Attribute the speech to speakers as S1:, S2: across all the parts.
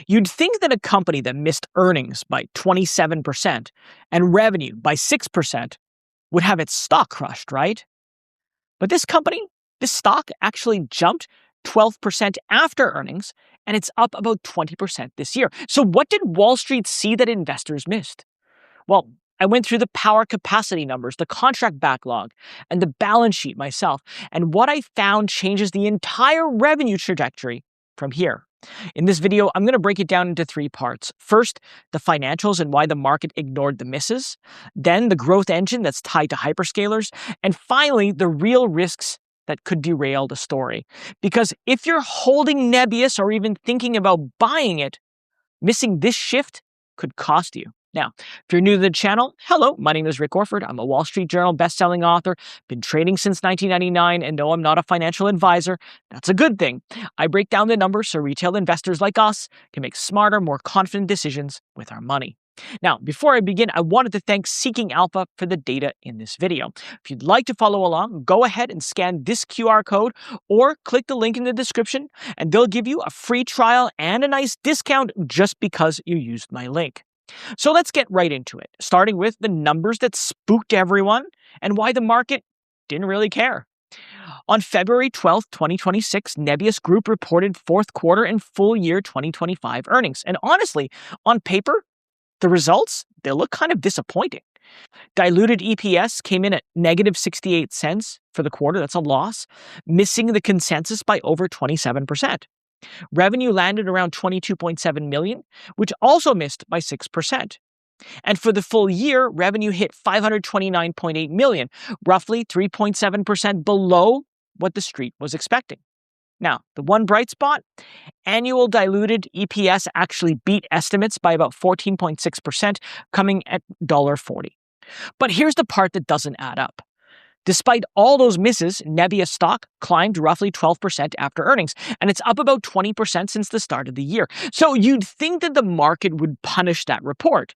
S1: You'd think that a company that missed earnings by 27% and revenue by 6% would have its stock crushed, right? But this stock actually jumped 12% after earnings, and it's up about 20% this year. So what did Wall Street see that investors missed? Well, I went through the power capacity numbers, the contract backlog, and the balance sheet myself, and what I found changes the entire revenue trajectory from here. In this video, I'm going to break it down into 3 parts. First, the financials and why the market ignored the misses. Then, the growth engine that's tied to hyperscalers. And finally, the real risks that could derail the story. Because if you're holding Nebius or even thinking about buying it, missing this shift could cost you. Now, if you're new to the channel, hello, my name is Rick Orford. I'm a Wall Street Journal best-selling author, been trading since 1999, and no, I'm not a financial advisor. That's a good thing. I break down the numbers so retail investors like us can make smarter, more confident decisions with our money. Now, before I begin, I wanted to thank Seeking Alpha for the data in this video. If you'd like to follow along, go ahead and scan this QR code or click the link in the description, and they'll give you a free trial and a nice discount just because you used my link. So let's get right into it, starting with the numbers that spooked everyone and why the market didn't really care. On February 12, 2026, Nebius Group reported fourth quarter and full year 2025 earnings. And honestly, on paper, the results, they look kind of disappointing. Diluted EPS came in at negative 68 cents for the quarter. That's a loss, missing the consensus by over 27%. Revenue landed around $22.7 million, which also missed by 6%. And for the full year, revenue hit $529.8 million, roughly 3.7% below what the street was expecting. Now, the one bright spot, annual diluted EPS actually beat estimates by about 14.6%, coming at $1.40. But here's the part that doesn't add up. Despite all those misses, Nebius stock climbed roughly 12% after earnings, and it's up about 20% since the start of the year. So you'd think that the market would punish that report.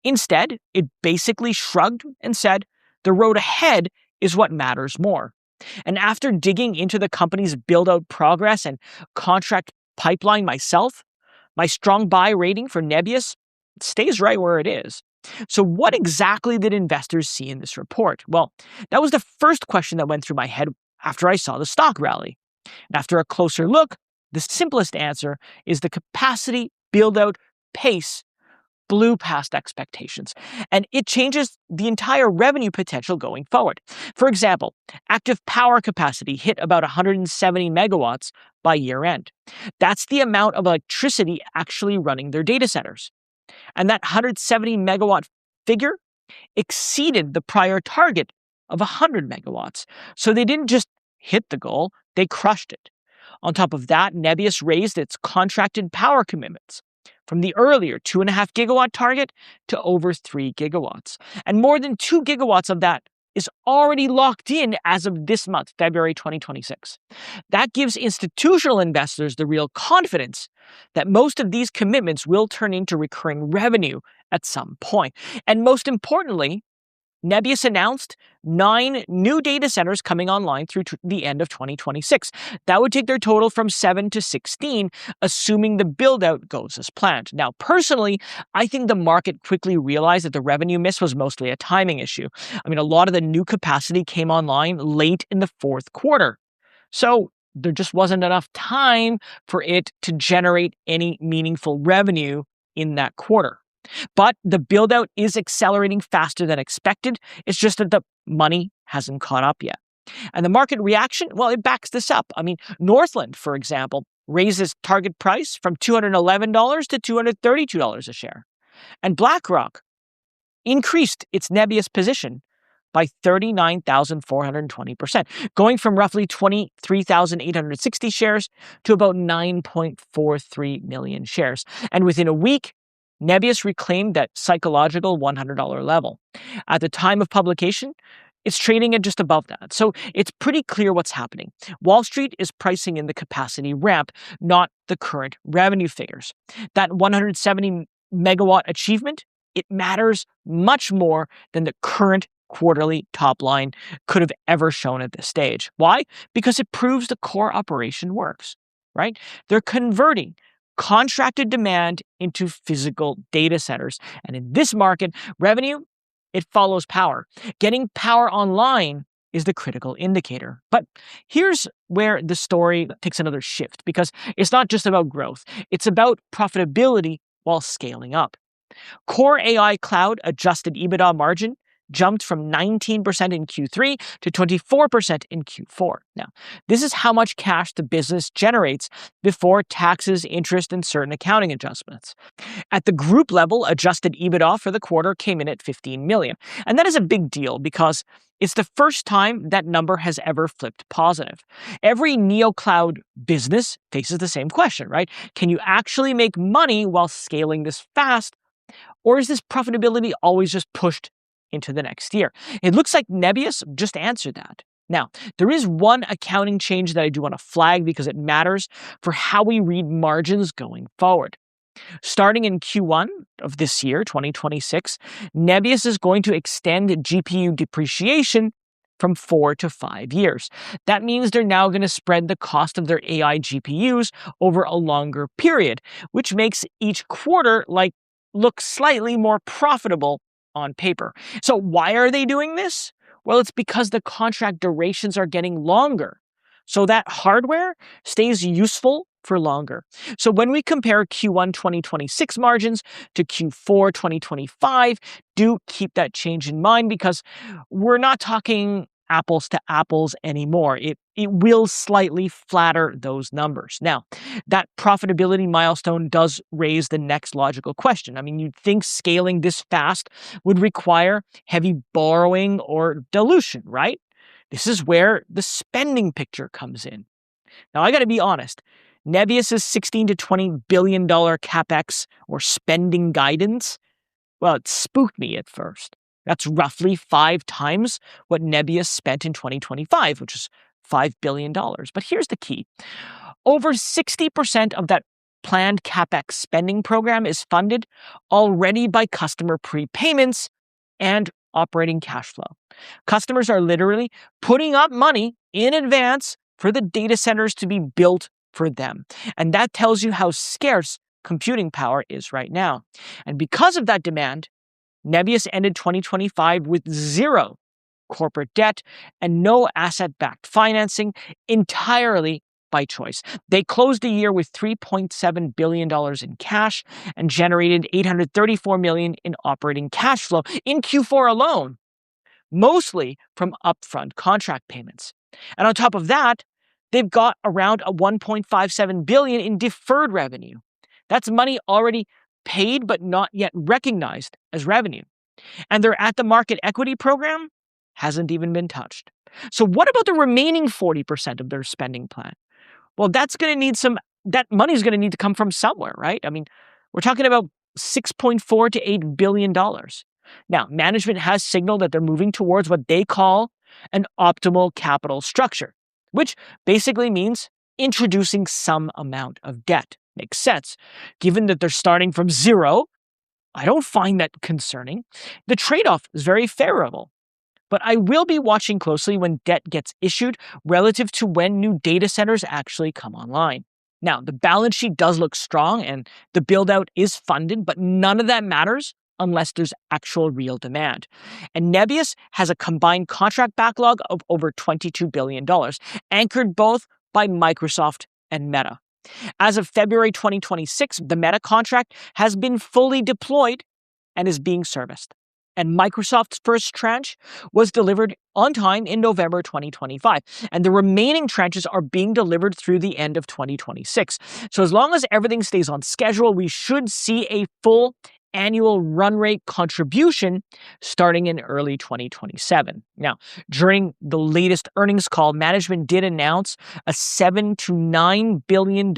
S1: Instead, it basically shrugged and said, the road ahead is what matters more. And after digging into the company's build-out progress and contract pipeline myself, my strong buy rating for Nebius stays right where it is. So what exactly did investors see in this report? Well, that was the first question that went through my head after I saw the stock rally. And after a closer look, the simplest answer is the capacity build-out pace blew past expectations, and it changes the entire revenue potential going forward. For example, active power capacity hit about 170 megawatts by year end. That's the amount of electricity actually running their data centers. And that 170 megawatt figure exceeded the prior target of 100 megawatts. So they didn't just hit the goal, they crushed it. On top of that, Nebius raised its contracted power commitments from the earlier 2.5 gigawatt target to over 3 gigawatts. And more than 2 gigawatts of that is already locked in as of this month, February 2026. That gives institutional investors the real confidence that most of these commitments will turn into recurring revenue at some point. And most importantly, Nebius announced 9 new data centers coming online through the end of 2026. That would take their total from 7 to 16, assuming the build-out goes as planned. Now, personally, I think the market quickly realized that the revenue miss was mostly a timing issue. I mean, a lot of the new capacity came online late in the fourth quarter. So there just wasn't enough time for it to generate any meaningful revenue in that quarter. But the build-out is accelerating faster than expected. It's just that the money hasn't caught up yet. And the market reaction, well, it backs this up. I mean, Northland, for example, raised its target price from $211 to $232 a share. And BlackRock increased its Nebius position by 39,420%, going from roughly 23,860 shares to about 9.43 million shares. And within a week, Nebius reclaimed that psychological $100 level. At the time of publication, it's trading at just above that. So it's pretty clear what's happening. Wall Street is pricing in the capacity ramp, not the current revenue figures. That 170 megawatt achievement, it matters much more than the current quarterly top line could have ever shown at this stage. Why? Because it proves the core operation works, right? They're converting contracted demand into physical data centers. And in this market, revenue, it follows power. Getting power online is the critical indicator. But here's where the story takes another shift, because it's not just about growth, it's about profitability while scaling up. Core AI Cloud adjusted EBITDA margin jumped from 19% in Q3 to 24% in Q4. Now, this is how much cash the business generates before taxes, interest, and certain accounting adjustments. At the group level, adjusted EBITDA for the quarter came in at $15 million. And that is a big deal because it's the first time that number has ever flipped positive. Every NeoCloud business faces the same question, right? Can you actually make money while scaling this fast? Or is this profitability always just pushed into the next year? It looks like Nebius just answered that. Now, there is one accounting change that I do want to flag because it matters for how we read margins going forward. Starting in Q1 of this year, 2026, Nebius is going to extend GPU depreciation from 4 to 5 years. That means they're now going to spread the cost of their AI GPUs over a longer period, which makes each quarter look slightly more profitable on paper. So why are they doing this? Well, it's because the contract durations are getting longer. So that hardware stays useful for longer. So when we compare Q1 2026 margins to Q4 2025, do keep that change in mind because we're not talking apples to apples anymore. It will slightly flatter those numbers. Now, that profitability milestone does raise the next logical question. I mean, you'd think scaling this fast would require heavy borrowing or dilution, right? This is where the spending picture comes in. Now, I got to be honest. Nebius's $16 to $20 billion CapEx or spending guidance, well, it spooked me at first. That's roughly 5 times what Nebius spent in 2025, which is $5 billion. But here's the key. Over 60% of that planned CapEx spending program is funded already by customer prepayments and operating cash flow. Customers are literally putting up money in advance for the data centers to be built for them. And that tells you how scarce computing power is right now. And because of that demand, Nebius ended 2025 with 0 corporate debt and no asset-backed financing, entirely by choice. They closed the year with $3.7 billion in cash and generated $834 million in operating cash flow in Q4 alone, mostly from upfront contract payments. And on top of that, they've got around a $1.57 billion in deferred revenue. That's money already paid but not yet recognized as revenue. And their at-the-market equity program hasn't even been touched. So what about the remaining 40% of their spending plan? Well, that money's going to need to come from somewhere, right? I mean, we're talking about $6.4 to $8 billion. Now, management has signaled that they're moving towards what they call an optimal capital structure, which basically means introducing some amount of debt. Makes sense. Given that they're starting from 0, I don't find that concerning. The trade-off is very favorable. But I will be watching closely when debt gets issued relative to when new data centers actually come online. Now, the balance sheet does look strong and the build-out is funded, but none of that matters unless there's actual real demand. And Nebius has a combined contract backlog of over $22 billion, anchored both by Microsoft and Meta. As of February 2026, the Meta contract has been fully deployed and is being serviced. And Microsoft's first tranche was delivered on time in November 2025. And the remaining tranches are being delivered through the end of 2026. So as long as everything stays on schedule, we should see a full annual run rate contribution starting in early 2027. Now, during the latest earnings call, management did announce a $7 to $9 billion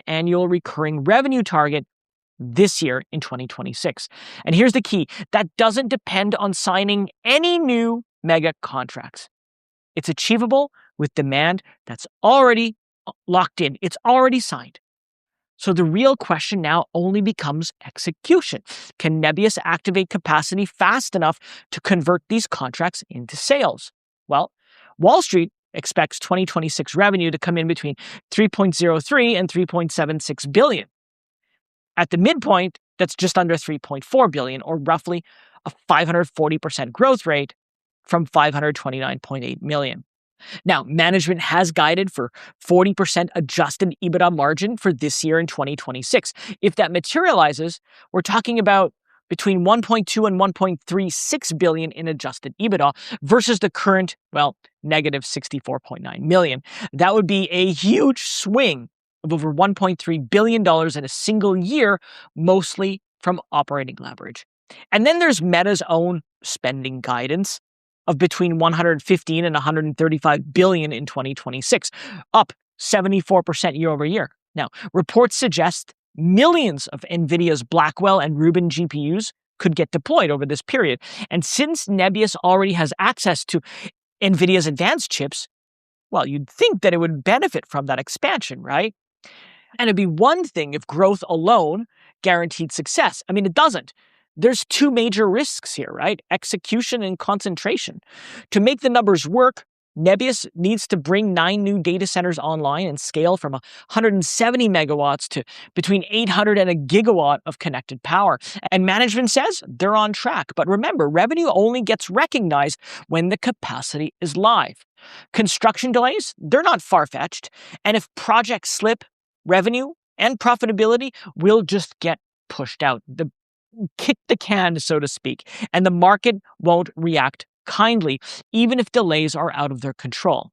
S1: annual recurring revenue target this year in 2026. And here's the key. That doesn't depend on signing any new mega contracts. It's achievable with demand that's already locked in. It's already signed. So the real question now only becomes execution. Can Nebius activate capacity fast enough to convert these contracts into sales? Well, Wall Street expects 2026 revenue to come in between $3.03 and $3.76 billion. At the midpoint, that's just under $3.4 billion, or roughly a 540% growth rate from $529.8 million. Now, management has guided for 40% adjusted EBITDA margin for this year in 2026. If that materializes, we're talking about between 1.2 and 1.36 billion in adjusted EBITDA versus the current, negative 64.9 million. That would be a huge swing of over $1.3 billion in a single year, mostly from operating leverage. And then there's Meta's own spending guidance of between 115 and 135 billion in 2026, up 74% year over year. Now, reports suggest millions of Nvidia's Blackwell and Rubin GPUs could get deployed over this period. And since Nebius already has access to Nvidia's advanced chips, you'd think that it would benefit from that expansion, right? And it'd be one thing if growth alone guaranteed success. I mean, it doesn't. There's two major risks here, right? Execution and concentration. To make the numbers work, Nebius needs to bring 9 new data centers online and scale from 170 megawatts to between 800 and a gigawatt of connected power. And management says they're on track. But remember, revenue only gets recognized when the capacity is live. Construction delays, they're not far-fetched. And if projects slip, revenue and profitability will just get pushed out. Kick the can, so to speak, and the market won't react kindly, even if delays are out of their control.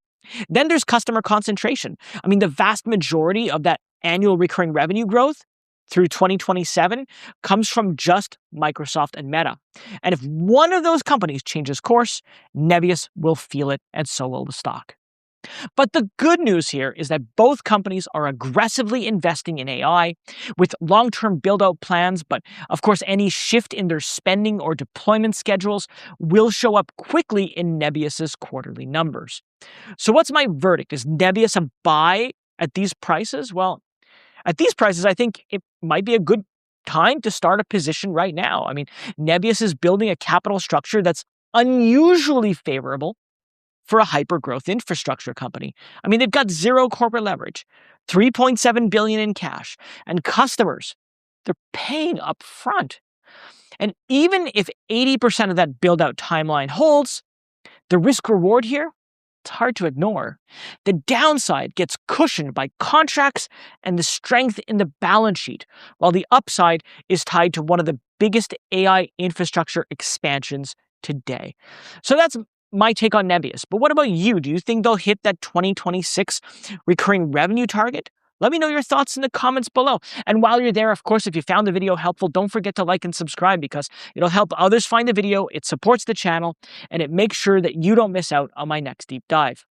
S1: Then there's customer concentration. I mean, the vast majority of that annual recurring revenue growth through 2027 comes from just Microsoft and Meta. And if one of those companies changes course, Nebius will feel it, and so will the stock. But the good news here is that both companies are aggressively investing in AI with long-term build-out plans, but of course any shift in their spending or deployment schedules will show up quickly in Nebius's quarterly numbers. So what's my verdict? Is Nebius a buy at these prices? Well, at these prices, I think it might be a good time to start a position right now. I mean, Nebius is building a capital structure that's unusually favorable for a hypergrowth infrastructure company. I mean, they've got zero corporate leverage, 3.7 billion in cash, and customers, they're paying up front. And even if 80% of that build-out timeline holds, the risk-reward here, it's hard to ignore. The downside gets cushioned by contracts and the strength in the balance sheet, while the upside is tied to one of the biggest AI infrastructure expansions today. So that's my take on Nebius. But what about you? Do you think they'll hit that 2026 recurring revenue target? Let me know your thoughts in the comments below. And while you're there, of course, if you found the video helpful, don't forget to like and subscribe because it'll help others find the video, it supports the channel, and it makes sure that you don't miss out on my next deep dive.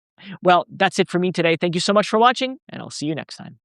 S1: Well, that's it for me today. Thank you so much for watching, and I'll see you next time.